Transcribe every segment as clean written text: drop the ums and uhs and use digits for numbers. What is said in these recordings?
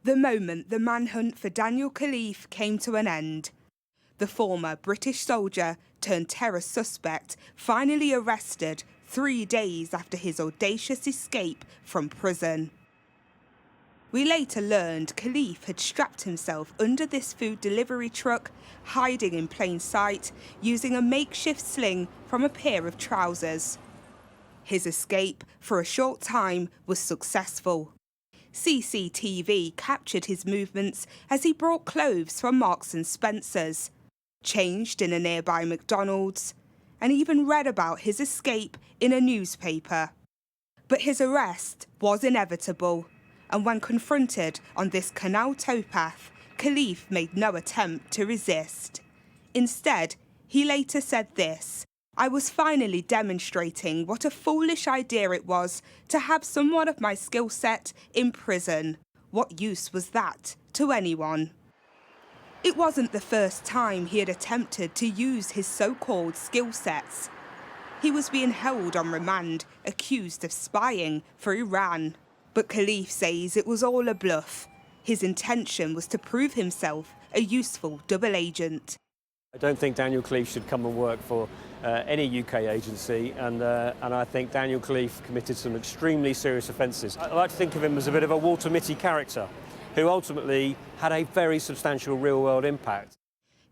the moment the manhunt for Daniel Khalife came to an end. The former British soldier turned terror suspect finally arrested 3 days after his audacious escape from prison. We later learned Khalife had strapped himself under this food delivery truck, hiding in plain sight, using a makeshift sling from a pair of trousers. His escape, for a short time, was successful. CCTV captured his movements as he brought clothes from Marks and Spencer's, changed in a nearby McDonald's, and even read about his escape in a newspaper. But his arrest was inevitable, and when confronted on this canal towpath, Khalife made no attempt to resist. Instead, he later said this: "I was finally demonstrating what a foolish idea it was to have someone of my skill set in prison. What use was that to anyone?" It wasn't the first time he had attempted to use his so-called skill sets. He was being held on remand, accused of spying for Iran. But Khalife says it was all a bluff. His intention was to prove himself a useful double agent. I don't think Daniel Khalife should come and work for any UK agency, and I think Daniel Khalife committed some extremely serious offences. I like to think of him as a bit of a Walter Mitty character, who ultimately had a very substantial real-world impact.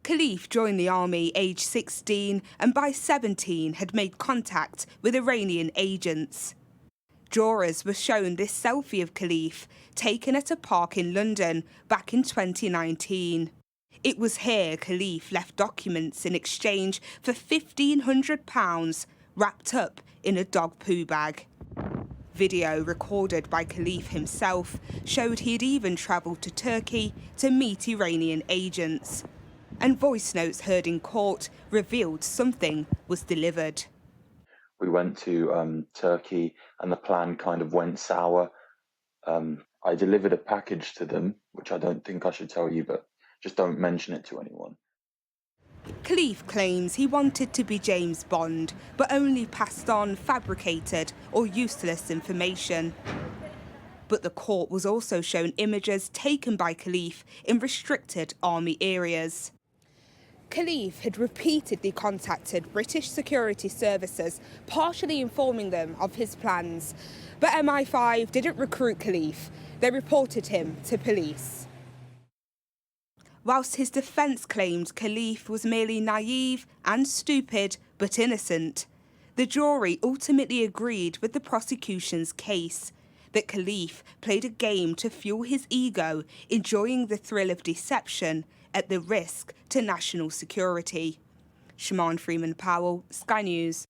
Khalife joined the army aged 16 and by 17 had made contact with Iranian agents. Jurors were shown this selfie of Khalife taken at a park in London back in 2019. It was here Khalife left documents in exchange for £1,500 wrapped up in a dog poo bag. Video recorded by Khalife himself showed he had even travelled to Turkey to meet Iranian agents. And voice notes heard in court revealed something was delivered. We went to Turkey and the plan kind of went sour. I delivered a package to them, which I don't think I should tell you, but just don't mention it to anyone. Khalife claims he wanted to be James Bond, but only passed on fabricated or useless information. But the court was also shown images taken by Khalife in restricted army areas. Khalife had repeatedly contacted British security services, partially informing them of his plans. But MI5 didn't recruit Khalife. They reported him to police. Whilst his defence claimed Khalife was merely naive and stupid, but innocent, the jury ultimately agreed with the prosecution's case that Khalife played a game to fuel his ego, enjoying the thrill of deception at the risk to national security. Shamaan Freeman-Powell, Sky News.